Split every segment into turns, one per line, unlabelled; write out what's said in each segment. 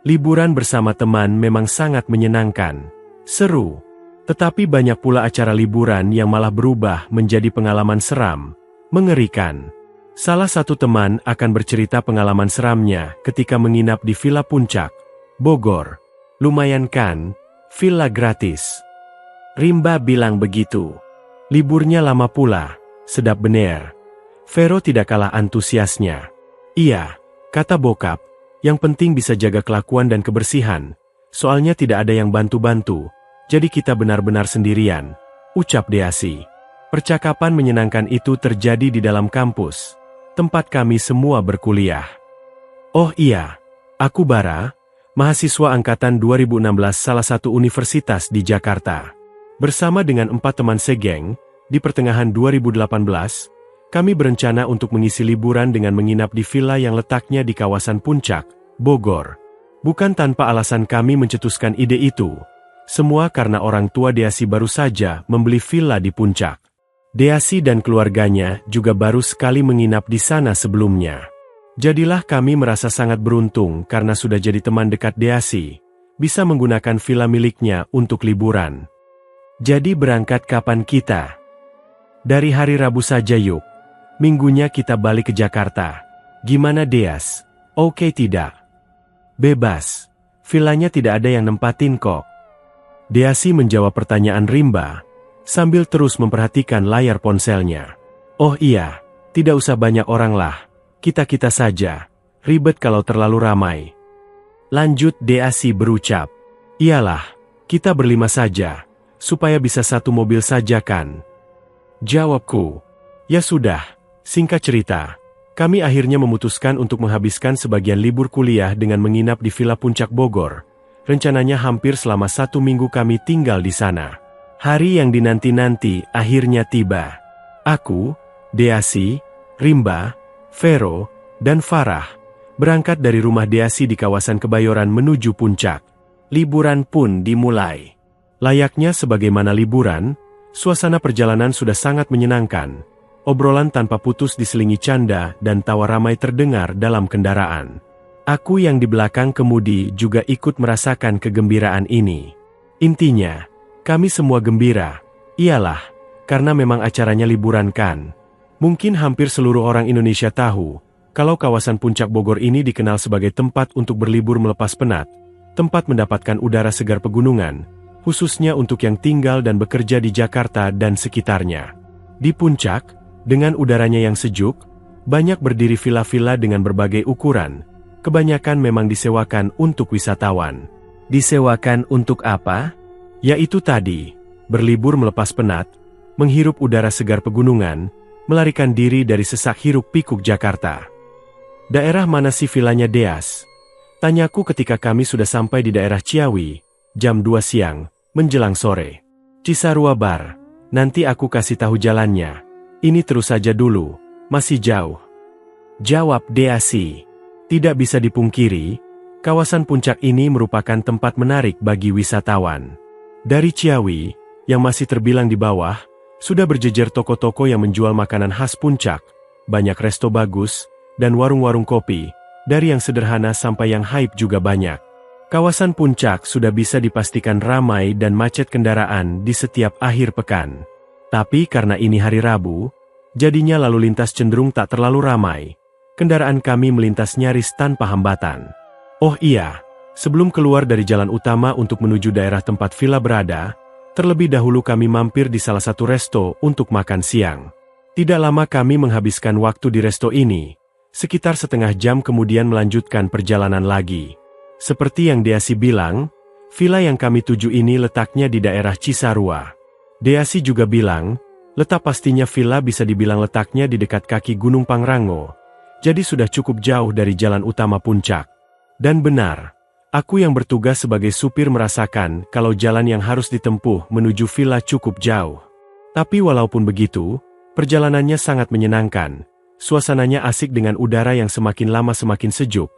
Liburan bersama teman memang sangat menyenangkan. Seru. Tetapi banyak pula acara liburan yang malah berubah menjadi pengalaman seram, mengerikan. Salah satu teman akan bercerita pengalaman seramnya ketika menginap di Villa Puncak, Bogor. Lumayan kan? Villa gratis. Rimba bilang begitu. Liburnya lama pula, sedap bener. Vero tidak kalah antusiasnya. Iya, kata bokap, yang penting bisa jaga kelakuan dan kebersihan, soalnya tidak ada yang bantu-bantu, jadi kita benar-benar sendirian, ucap Deasi. Percakapan menyenangkan itu terjadi di dalam kampus, tempat kami semua berkuliah. Oh iya, aku Bara, mahasiswa angkatan 2016 salah satu universitas di Jakarta. Bersama dengan 4 teman segeng, di pertengahan 2018, kami berencana untuk mengisi liburan dengan menginap di villa yang letaknya di kawasan Puncak, Bogor. Bukan tanpa alasan kami mencetuskan ide itu. Semua karena orang tua Deasi baru saja membeli villa di Puncak. Deasi dan keluarganya juga baru sekali menginap di sana sebelumnya. Jadilah kami merasa sangat beruntung karena sudah jadi teman dekat Deasi, bisa menggunakan villa miliknya untuk liburan. Jadi berangkat kapan kita? Dari hari Rabu saja yuk. Minggunya kita balik ke Jakarta. Gimana Deas? Oke tidak? Bebas. Villanya tidak ada yang nempatin kok. Deasi menjawab pertanyaan Rimba, sambil terus memperhatikan layar ponselnya. Oh iya, tidak usah banyak orang lah. Kita-kita saja. Ribet kalau terlalu ramai. Lanjut Deasi berucap. Iyalah, kita berlima saja. Supaya bisa satu mobil saja kan? Jawabku. Ya sudah, singkat cerita, kami akhirnya memutuskan untuk menghabiskan sebagian libur kuliah dengan menginap di Villa Puncak Bogor. Rencananya hampir selama 1 minggu kami tinggal di sana. Hari yang dinanti-nanti akhirnya tiba. Aku, Deasi, Rimba, Vero, dan Farah berangkat dari rumah Deasi di kawasan Kebayoran menuju Puncak. Liburan pun dimulai. Layaknya sebagaimana liburan, suasana perjalanan sudah sangat menyenangkan. Obrolan tanpa putus diselingi canda dan tawa ramai terdengar dalam kendaraan. Aku yang di belakang kemudi juga ikut merasakan kegembiraan ini. Intinya, kami semua gembira. Iyalah, karena memang acaranya liburan kan. Mungkin hampir seluruh orang Indonesia tahu, kalau kawasan Puncak Bogor ini dikenal sebagai tempat untuk berlibur melepas penat, tempat mendapatkan udara segar pegunungan, khususnya untuk yang tinggal dan bekerja di Jakarta dan sekitarnya. Di Puncak, dengan udaranya yang sejuk, banyak berdiri villa-villa dengan berbagai ukuran. Kebanyakan memang disewakan untuk wisatawan. Disewakan untuk apa? Yaitu tadi, berlibur melepas penat, menghirup udara segar pegunungan, melarikan diri dari sesak hiruk-pikuk Jakarta. Daerah mana sih villanya Deas? Tanyaku ketika kami sudah sampai di daerah Ciawi, jam 2 siang, menjelang sore. Cisarua Bar, nanti aku kasih tahu jalannya. Ini terus saja dulu, masih jauh. Jawab Deasi. Tidak bisa dipungkiri, kawasan Puncak ini merupakan tempat menarik bagi wisatawan. Dari Ciawi, yang masih terbilang di bawah, sudah berjejer toko-toko yang menjual makanan khas Puncak, banyak resto bagus, dan warung-warung kopi, dari yang sederhana sampai yang hype juga banyak. Kawasan Puncak sudah bisa dipastikan ramai dan macet kendaraan di setiap akhir pekan. Tapi karena ini hari Rabu, jadinya lalu lintas cenderung tak terlalu ramai. Kendaraan kami melintas nyaris tanpa hambatan. Oh iya, sebelum keluar dari jalan utama untuk menuju daerah tempat villa berada, terlebih dahulu kami mampir di salah satu resto untuk makan siang. Tidak lama kami menghabiskan waktu di resto ini, sekitar setengah jam kemudian melanjutkan perjalanan lagi. Seperti yang Deasi bilang, villa yang kami tuju ini letaknya di daerah Cisarua. Deasi juga bilang, letak pastinya villa bisa dibilang letaknya di dekat kaki Gunung Pangrango, jadi sudah cukup jauh dari jalan utama Puncak. Dan benar, aku yang bertugas sebagai supir merasakan kalau jalan yang harus ditempuh menuju villa cukup jauh. Tapi walaupun begitu, perjalanannya sangat menyenangkan. Suasananya asik dengan udara yang semakin lama semakin sejuk.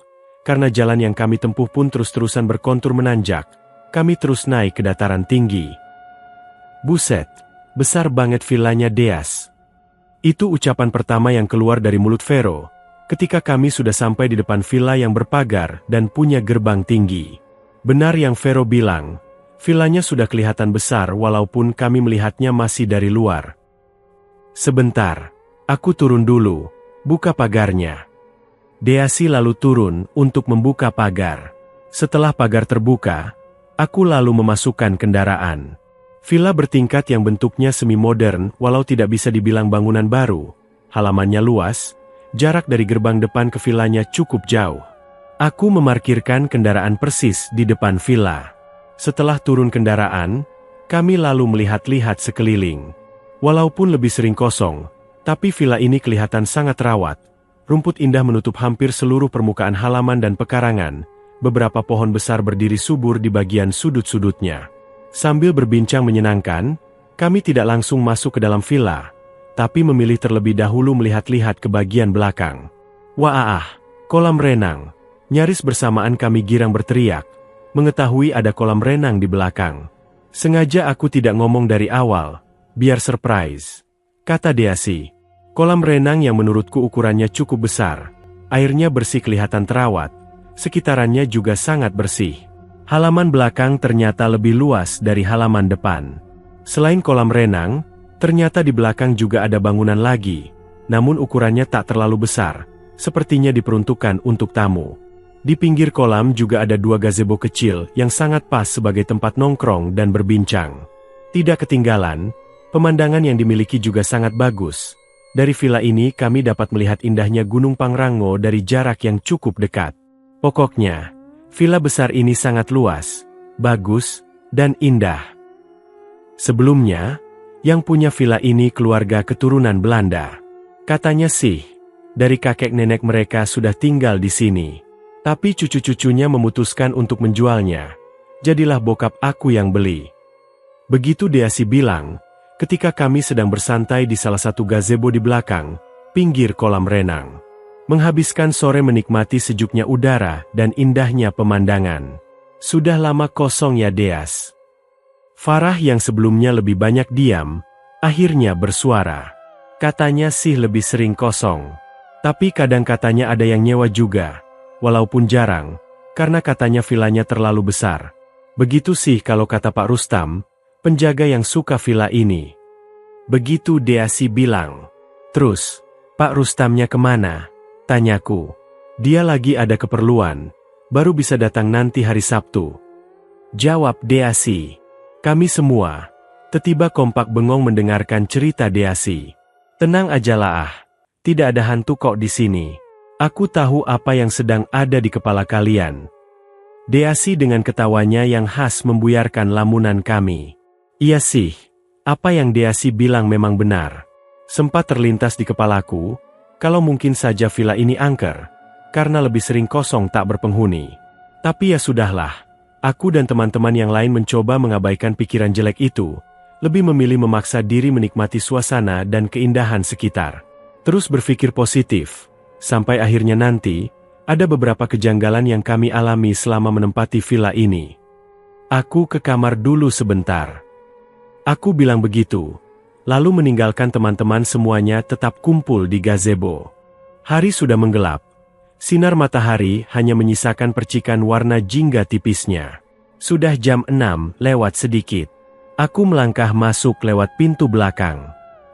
Karena jalan yang kami tempuh pun terus-terusan berkontur menanjak, kami terus naik ke dataran tinggi. Buset, besar banget villanya Deas. Itu ucapan pertama yang keluar dari mulut Vero, ketika kami sudah sampai di depan villa yang berpagar dan punya gerbang tinggi. Benar yang Vero bilang, villanya sudah kelihatan besar walaupun kami melihatnya masih dari luar. Sebentar, aku turun dulu, buka pagarnya. Deasi lalu turun untuk membuka pagar. Setelah pagar terbuka, aku lalu memasukkan kendaraan. Villa bertingkat yang bentuknya semi-modern walau tidak bisa dibilang bangunan baru. Halamannya luas, jarak dari gerbang depan ke villanya cukup jauh. Aku memarkirkan kendaraan persis di depan villa. Setelah turun kendaraan, kami lalu melihat-lihat sekeliling. Walaupun lebih sering kosong, tapi villa ini kelihatan sangat rawat. Rumput indah menutup hampir seluruh permukaan halaman dan pekarangan. Beberapa pohon besar berdiri subur di bagian sudut-sudutnya. Sambil berbincang menyenangkan, kami tidak langsung masuk ke dalam villa, tapi memilih terlebih dahulu melihat-lihat ke bagian belakang. Wah, kolam renang. Nyaris bersamaan kami girang berteriak, mengetahui ada kolam renang di belakang. Sengaja aku tidak ngomong dari awal, biar surprise. Kata Deasi, kolam renang yang menurutku ukurannya cukup besar. Airnya bersih kelihatan terawat, sekitarannya juga sangat bersih. Halaman belakang ternyata lebih luas dari halaman depan. Selain kolam renang, ternyata di belakang juga ada bangunan lagi, namun ukurannya tak terlalu besar, sepertinya diperuntukkan untuk tamu. Di pinggir kolam juga ada 2 gazebo kecil yang sangat pas sebagai tempat nongkrong dan berbincang. Tidak ketinggalan, pemandangan yang dimiliki juga sangat bagus. Dari villa ini kami dapat melihat indahnya Gunung Pangrango dari jarak yang cukup dekat. Pokoknya, villa besar ini sangat luas, bagus, dan indah. Sebelumnya, yang punya villa ini keluarga keturunan Belanda. Katanya sih, dari kakek nenek mereka sudah tinggal di sini. Tapi cucu-cucunya memutuskan untuk menjualnya. Jadilah bokap aku yang beli. Begitu Deasi bilang, ketika kami sedang bersantai di salah satu gazebo di belakang, pinggir kolam renang. Menghabiskan sore menikmati sejuknya udara dan indahnya pemandangan. Sudah lama kosong ya Deas. Farah yang sebelumnya lebih banyak diam, akhirnya bersuara. Katanya sih lebih sering kosong. Tapi kadang katanya ada yang nyewa juga. Walaupun jarang, karena katanya villanya terlalu besar. Begitu sih kalau kata Pak Rustam, penjaga yang suka villa ini. Begitu Deasi bilang. Terus, Pak Rustamnya kemana? Tanyaku. Dia lagi ada keperluan, baru bisa datang nanti hari Sabtu. Jawab Deasi. Kami semua, tiba-tiba kompak bengong mendengarkan cerita Deasi. Tenang ajalah, tidak ada hantu kok di sini. Aku tahu apa yang sedang ada di kepala kalian. Deasi dengan ketawanya yang khas membuyarkan lamunan kami. Iya sih, apa yang Deasi bilang memang benar. Sempat terlintas di kepalaku, kalau mungkin saja villa ini angker, karena lebih sering kosong tak berpenghuni. Tapi ya sudahlah, aku dan teman-teman yang lain mencoba mengabaikan pikiran jelek itu, lebih memilih memaksa diri menikmati suasana dan keindahan sekitar. Terus berpikir positif. Sampai akhirnya nanti, ada beberapa kejanggalan yang kami alami selama menempati villa ini. Aku ke kamar dulu sebentar. Aku bilang begitu, lalu meninggalkan teman-teman semuanya tetap kumpul di gazebo. Hari sudah menggelap. Sinar matahari hanya menyisakan percikan warna jingga tipisnya. Sudah jam 6 lewat sedikit. Aku melangkah masuk lewat pintu belakang.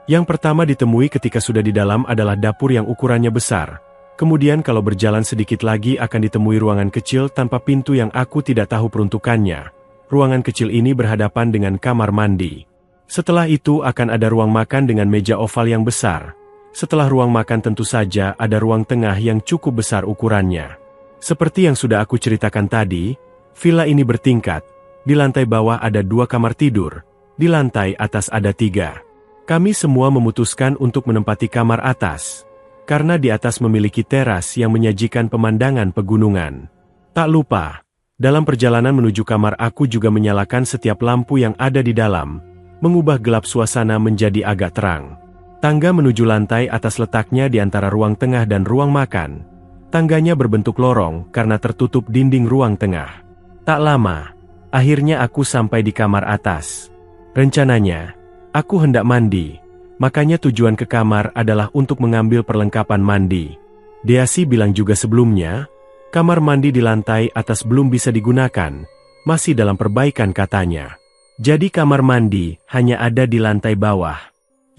Yang pertama ditemui ketika sudah di dalam adalah dapur yang ukurannya besar. Kemudian kalau berjalan sedikit lagi akan ditemui ruangan kecil tanpa pintu yang aku tidak tahu peruntukannya. Ruangan kecil ini berhadapan dengan kamar mandi. Setelah itu akan ada ruang makan dengan meja oval yang besar. Setelah ruang makan tentu saja ada ruang tengah yang cukup besar ukurannya. Seperti yang sudah aku ceritakan tadi, villa ini bertingkat. Di lantai bawah ada 2 kamar tidur, di lantai atas ada 3. Kami semua memutuskan untuk menempati kamar atas, karena di atas memiliki teras yang menyajikan pemandangan pegunungan. Tak lupa, dalam perjalanan menuju kamar aku juga menyalakan setiap lampu yang ada di dalam, mengubah gelap suasana menjadi agak terang. Tangga menuju lantai atas letaknya di antara ruang tengah dan ruang makan. Tangganya berbentuk lorong karena tertutup dinding ruang tengah. Tak lama, akhirnya aku sampai di kamar atas. Rencananya, aku hendak mandi, makanya tujuan ke kamar adalah untuk mengambil perlengkapan mandi. Deasi bilang juga sebelumnya, kamar mandi di lantai atas belum bisa digunakan, masih dalam perbaikan katanya. Jadi kamar mandi hanya ada di lantai bawah.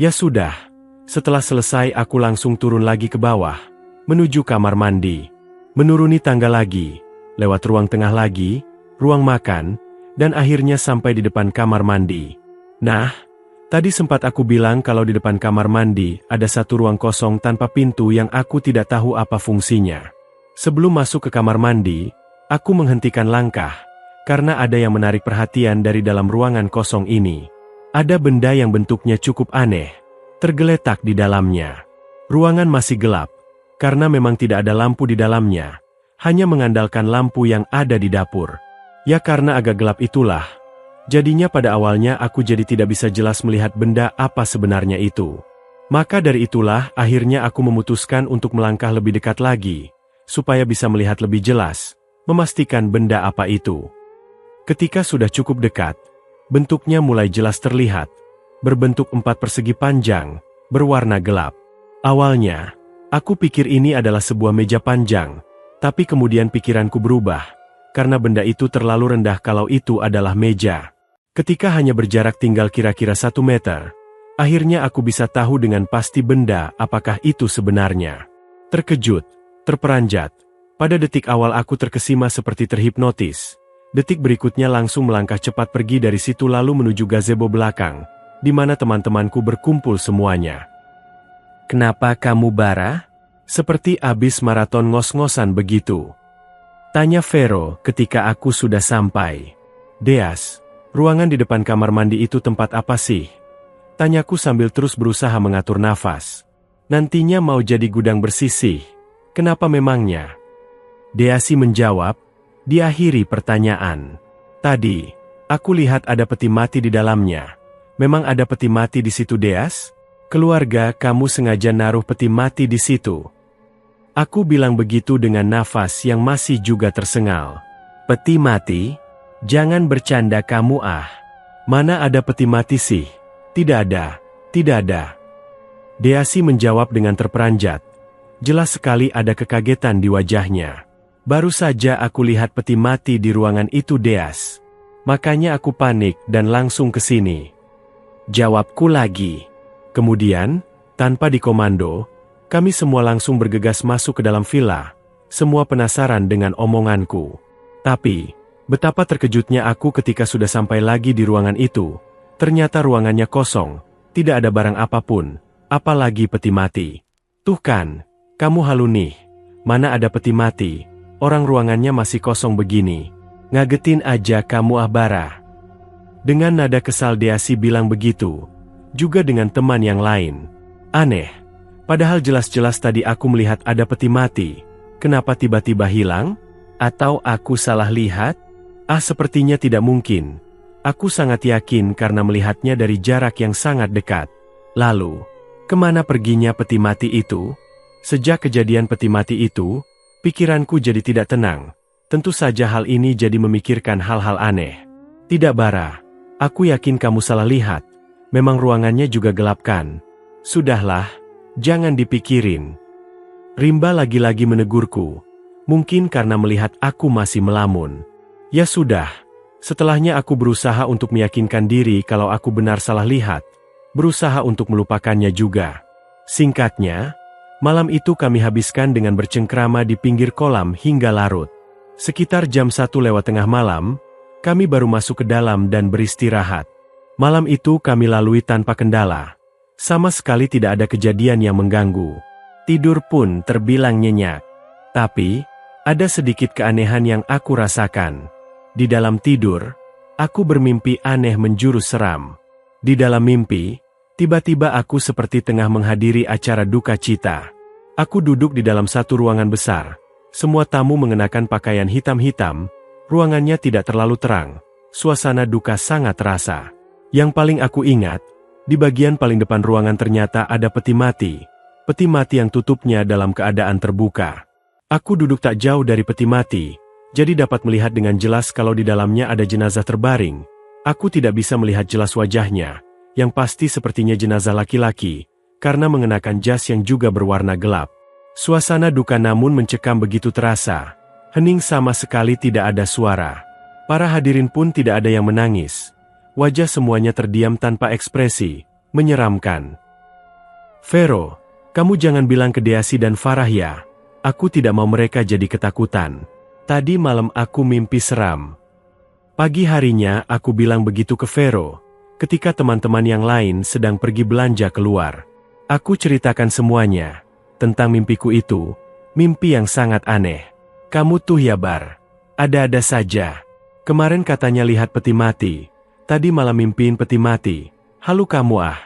Ya sudah, setelah selesai aku langsung turun lagi ke bawah, menuju kamar mandi. Menuruni tangga lagi, lewat ruang tengah lagi, ruang makan, dan akhirnya sampai di depan kamar mandi. Nah, tadi sempat aku bilang kalau di depan kamar mandi ada satu ruang kosong tanpa pintu yang aku tidak tahu apa fungsinya. Sebelum masuk ke kamar mandi, aku menghentikan langkah, karena ada yang menarik perhatian dari dalam ruangan kosong ini. Ada benda yang bentuknya cukup aneh, tergeletak di dalamnya. Ruangan masih gelap, karena memang tidak ada lampu di dalamnya, hanya mengandalkan lampu yang ada di dapur. Ya karena agak gelap itulah, jadinya pada awalnya aku jadi tidak bisa jelas melihat benda apa sebenarnya itu. Maka dari itulah akhirnya aku memutuskan untuk melangkah lebih dekat lagi, supaya bisa melihat lebih jelas, memastikan benda apa itu. Ketika sudah cukup dekat, bentuknya mulai jelas terlihat, berbentuk 4 persegi panjang, berwarna gelap. Awalnya, aku pikir ini adalah sebuah meja panjang, tapi kemudian pikiranku berubah, karena benda itu terlalu rendah kalau itu adalah meja. Ketika hanya berjarak tinggal kira-kira 1 meter, akhirnya aku bisa tahu dengan pasti benda apakah itu sebenarnya. Terkejut, terperanjat, pada detik awal aku terkesima seperti terhipnotis. Detik berikutnya langsung melangkah cepat pergi dari situ lalu menuju gazebo belakang, di mana teman-temanku berkumpul semuanya. "Kenapa kamu bara? Seperti abis maraton ngos-ngosan begitu?" tanya Vero ketika aku sudah sampai. "Deas, ruangan di depan kamar mandi itu tempat apa sih?" tanyaku sambil terus berusaha mengatur nafas. "Nantinya mau jadi gudang bersisih. Kenapa memangnya?" Deasi menjawab, diakhiri pertanyaan. "Tadi, aku lihat ada peti mati di dalamnya. Memang ada peti mati di situ, Deas? Keluarga kamu sengaja naruh peti mati di situ?" Aku bilang begitu dengan nafas yang masih juga tersengal. "Peti mati? Jangan bercanda kamu ah. Mana ada peti mati sih? Tidak ada, tidak ada." Deasi menjawab dengan terperanjat. Jelas sekali ada kekagetan di wajahnya. "Baru saja aku lihat peti mati di ruangan itu, Deas. Makanya aku panik dan langsung ke sini," jawabku lagi. Kemudian, tanpa dikomando, kami semua langsung bergegas masuk ke dalam villa, semua penasaran dengan omonganku. Tapi, betapa terkejutnya aku ketika sudah sampai lagi di ruangan itu. Ternyata ruangannya kosong, tidak ada barang apapun, apalagi peti mati. "Tuh kan, kamu halu nih, mana ada peti mati, orang ruangannya masih kosong begini. Ngagetin aja kamu ah bara." Dengan nada kesal Deasi bilang begitu, juga dengan teman yang lain. Aneh. Padahal jelas-jelas tadi aku melihat ada peti mati. Kenapa tiba-tiba hilang? Atau aku salah lihat? Sepertinya tidak mungkin. Aku sangat yakin karena melihatnya dari jarak yang sangat dekat. Lalu, kemana perginya peti mati itu? Sejak kejadian peti mati itu, pikiranku jadi tidak tenang. Tentu saja hal ini jadi memikirkan hal-hal aneh. "Tidak Bara, aku yakin kamu salah lihat. Memang ruangannya juga gelap kan? Sudahlah. Jangan dipikirin." Rimba lagi-lagi menegurku, mungkin karena melihat aku masih melamun. Ya sudah, setelahnya aku berusaha untuk meyakinkan diri kalau aku benar salah lihat, berusaha untuk melupakannya juga. Singkatnya, malam itu kami habiskan dengan bercengkrama di pinggir kolam hingga larut. Sekitar jam 1 lewat tengah malam, kami baru masuk ke dalam dan beristirahat. Malam itu kami lalui tanpa kendala. Sama sekali tidak ada kejadian yang mengganggu. Tidur pun terbilang nyenyak. Tapi, ada sedikit keanehan yang aku rasakan. Di dalam tidur, aku bermimpi aneh menjurus seram. Di dalam mimpi, tiba-tiba aku seperti tengah menghadiri acara duka cita. Aku duduk di dalam satu ruangan besar. Semua tamu mengenakan pakaian hitam-hitam. Ruangannya tidak terlalu terang. Suasana duka sangat terasa. Yang paling aku ingat, di bagian paling depan ruangan ternyata ada peti mati. Peti mati yang tutupnya dalam keadaan terbuka. Aku duduk tak jauh dari peti mati, jadi dapat melihat dengan jelas kalau di dalamnya ada jenazah terbaring. Aku tidak bisa melihat jelas wajahnya, yang pasti sepertinya jenazah laki-laki, karena mengenakan jas yang juga berwarna gelap. Suasana duka namun mencekam begitu terasa. Hening sama sekali tidak ada suara. Para hadirin pun tidak ada yang menangis. Wajah semuanya terdiam tanpa ekspresi, menyeramkan. Vero, kamu jangan bilang ke Deasi dan Farah ya. Aku tidak mau mereka jadi ketakutan. Tadi malam aku mimpi seram. Pagi harinya aku bilang begitu ke Vero, ketika teman-teman yang lain sedang pergi belanja keluar. Aku ceritakan semuanya, tentang mimpiku itu, mimpi yang sangat aneh. Kamu tuh ya Bar, ada-ada saja. Kemarin katanya lihat peti mati, tadi malam mimpiin peti mati, halu kamu ah.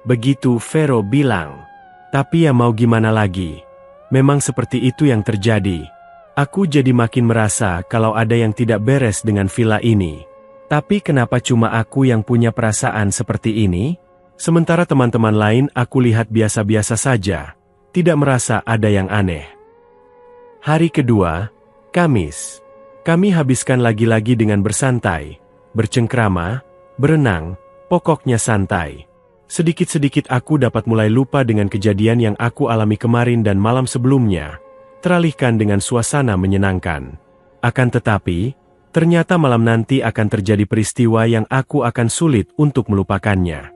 Begitu Vero bilang. Tapi ya mau gimana lagi, memang seperti itu yang terjadi. Aku jadi makin merasa kalau ada yang tidak beres dengan villa ini. Tapi kenapa cuma aku yang punya perasaan seperti ini? Sementara teman-teman lain aku lihat biasa-biasa saja, tidak merasa ada yang aneh. Hari kedua, Kamis. Kami habiskan lagi-lagi dengan bersantai, bercengkrama, berenang, pokoknya santai. Sedikit-sedikit aku dapat mulai lupa dengan kejadian yang aku alami kemarin dan malam sebelumnya, teralihkan dengan suasana menyenangkan. Akan tetapi, ternyata malam nanti akan terjadi peristiwa yang aku akan sulit untuk melupakannya.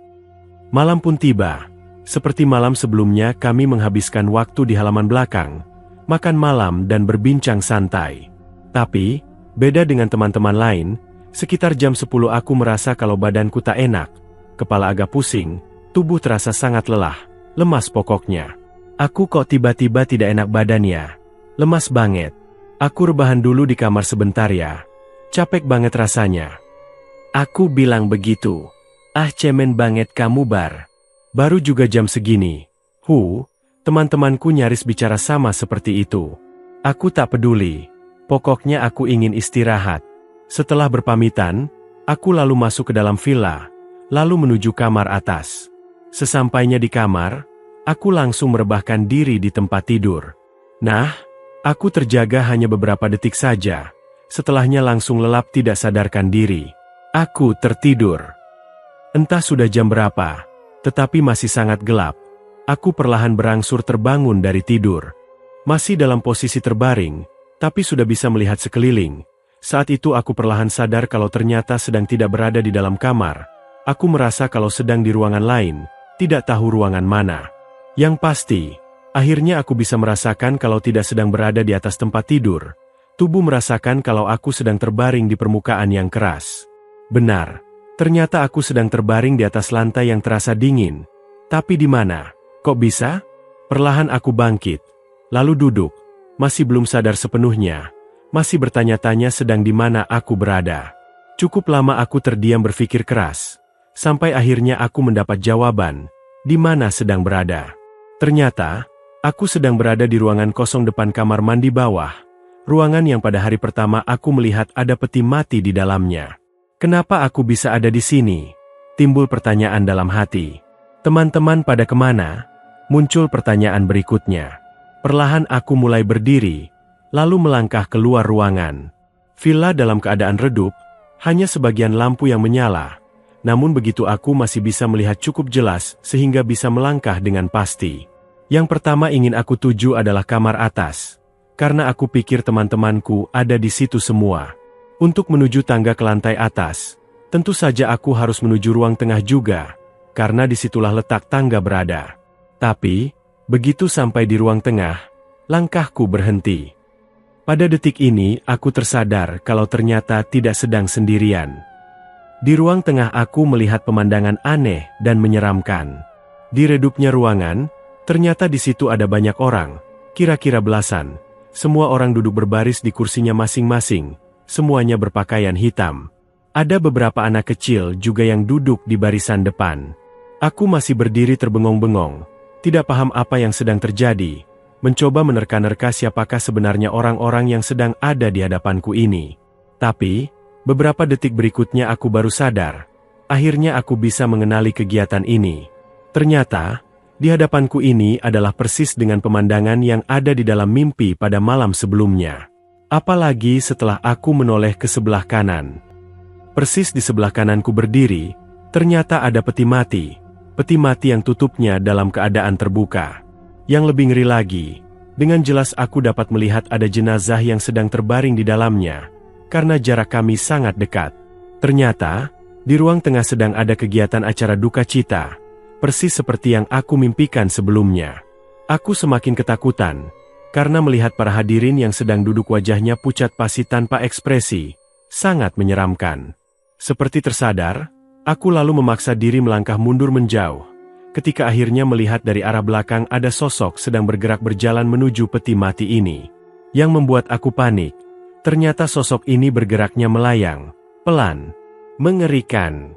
Malam pun tiba. Seperti malam sebelumnya kami menghabiskan waktu di halaman belakang, makan malam dan berbincang santai. Tapi, beda dengan teman-teman lain, sekitar jam 10 aku merasa kalau badanku tak enak, kepala agak pusing, tubuh terasa sangat lelah, lemas pokoknya. Aku kok tiba-tiba tidak enak badan ya, lemas banget. Aku rebahan dulu di kamar sebentar ya, capek banget rasanya. Aku bilang begitu. Ah cemen banget kamu Bar. Baru juga jam segini. Teman-temanku nyaris bicara sama seperti itu. Aku tak peduli. Pokoknya aku ingin istirahat. Setelah berpamitan, aku lalu masuk ke dalam villa, lalu menuju kamar atas. Sesampainya di kamar, aku langsung merebahkan diri di tempat tidur. Nah, aku terjaga hanya beberapa detik saja. Setelahnya langsung lelap tidak sadarkan diri. Aku tertidur. Entah sudah jam berapa, tetapi masih sangat gelap. Aku perlahan berangsur terbangun dari tidur. Masih dalam posisi terbaring, tapi sudah bisa melihat sekeliling. Saat itu aku perlahan sadar kalau ternyata sedang tidak berada di dalam kamar. Aku merasa kalau sedang di ruangan lain, tidak tahu ruangan mana. Yang pasti, akhirnya aku bisa merasakan kalau tidak sedang berada di atas tempat tidur. Tubuh merasakan kalau aku sedang terbaring di permukaan yang keras. Benar, ternyata aku sedang terbaring di atas lantai yang terasa dingin. Tapi di mana? Kok bisa? Perlahan aku bangkit, lalu duduk, masih belum sadar sepenuhnya, masih bertanya-tanya sedang di mana aku berada. Cukup lama aku terdiam berpikir keras, sampai akhirnya aku mendapat jawaban, di mana sedang berada. Ternyata, aku sedang berada di ruangan kosong depan kamar mandi bawah, ruangan yang pada hari pertama aku melihat ada peti mati di dalamnya. Kenapa aku bisa ada di sini? Timbul pertanyaan dalam hati. Teman-teman pada kemana? Muncul pertanyaan berikutnya. Perlahan aku mulai berdiri, lalu melangkah keluar ruangan. Villa dalam keadaan redup, hanya sebagian lampu yang menyala. Namun begitu aku masih bisa melihat cukup jelas sehingga bisa melangkah dengan pasti. Yang pertama ingin aku tuju adalah kamar atas. Karena aku pikir teman-temanku ada di situ semua. Untuk menuju tangga ke lantai atas, tentu saja aku harus menuju ruang tengah juga, karena disitulah letak tangga berada. Tapi, begitu sampai di ruang tengah, langkahku berhenti. Pada detik ini, aku tersadar kalau ternyata tidak sedang sendirian. Di ruang tengah aku melihat pemandangan aneh dan menyeramkan. Di redupnya ruangan, ternyata di situ ada banyak orang, kira-kira belasan. Semua orang duduk berbaris di kursinya masing-masing, semuanya berpakaian hitam. Ada beberapa anak kecil juga yang duduk di barisan depan. Aku masih berdiri terbengong-bengong, tidak paham apa yang sedang terjadi, mencoba menerka-nerka siapakah sebenarnya orang-orang yang sedang ada di hadapanku ini. Tapi, beberapa detik berikutnya aku baru sadar, akhirnya aku bisa mengenali kegiatan ini. Ternyata, di hadapanku ini adalah persis dengan pemandangan yang ada di dalam mimpi pada malam sebelumnya. Apalagi setelah aku menoleh ke sebelah kanan. Persis di sebelah kananku berdiri, ternyata ada peti mati yang tutupnya dalam keadaan terbuka. Yang lebih ngeri lagi, Dengan jelas aku dapat melihat ada jenazah yang sedang terbaring di dalamnya, karena jarak kami sangat dekat. Ternyata, di ruang tengah sedang ada kegiatan acara duka cita, persis seperti yang aku mimpikan sebelumnya. Aku semakin ketakutan, karena melihat para hadirin yang sedang duduk wajahnya pucat pasi tanpa ekspresi, sangat menyeramkan. Seperti tersadar, aku lalu memaksa diri melangkah mundur menjauh, ketika akhirnya melihat dari arah belakang ada sosok sedang bergerak berjalan menuju peti mati ini. Yang membuat aku panik, ternyata sosok ini bergeraknya melayang, pelan, mengerikan.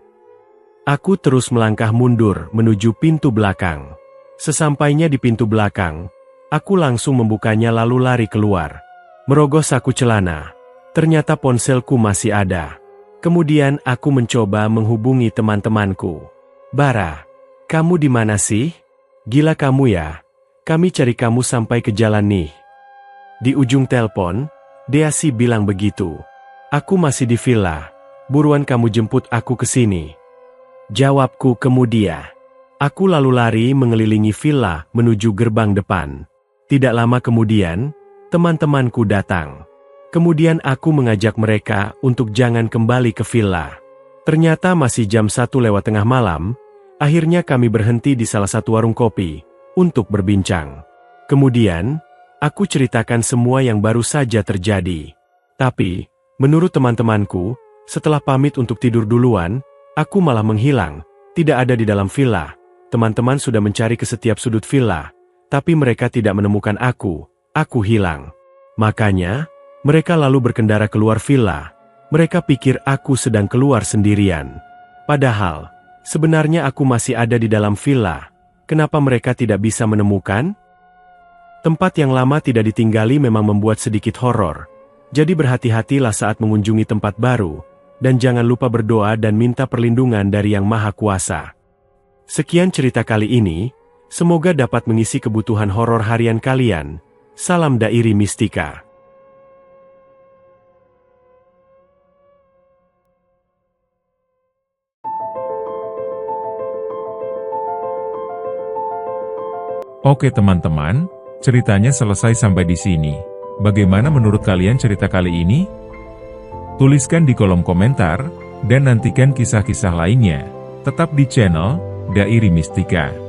Aku terus melangkah mundur menuju pintu belakang. Sesampainya di pintu belakang, aku langsung membukanya lalu lari keluar. Merogoh saku celana, ternyata ponselku masih ada. Kemudian aku mencoba menghubungi teman-temanku. "Bara, kamu di mana sih? Gila kamu ya, kami cari kamu sampai ke jalan nih." Di ujung telepon, Deasi bilang begitu. "Aku masih di villa, buruan kamu jemput aku ke sini." Jawabku kemudian. Aku lalu lari mengelilingi villa menuju gerbang depan. Tidak lama kemudian, teman-temanku datang. Kemudian aku mengajak mereka untuk jangan kembali ke villa. Ternyata masih jam 1 lewat tengah malam, akhirnya kami berhenti di salah satu warung kopi untuk berbincang. Kemudian, aku ceritakan semua yang baru saja terjadi. Tapi, menurut teman-temanku, setelah pamit untuk tidur duluan, aku malah menghilang, tidak ada di dalam villa. Teman-teman sudah mencari ke setiap sudut villa, tapi mereka tidak menemukan aku hilang. Makanya, mereka lalu berkendara keluar villa. Mereka pikir aku sedang keluar sendirian. Padahal, sebenarnya aku masih ada di dalam villa. Kenapa mereka tidak bisa menemukan? Tempat yang lama tidak ditinggali memang membuat sedikit horor. Jadi berhati-hatilah saat mengunjungi tempat baru, dan jangan lupa berdoa dan minta perlindungan dari Yang Maha Kuasa. Sekian cerita kali ini, semoga dapat mengisi kebutuhan horor harian kalian. Salam Dairi Mistika.
Oke teman-teman, ceritanya selesai sampai di sini. Bagaimana menurut kalian cerita kali ini? Tuliskan di kolom komentar, dan nantikan kisah-kisah lainnya. Tetap di channel Dairi Mistika.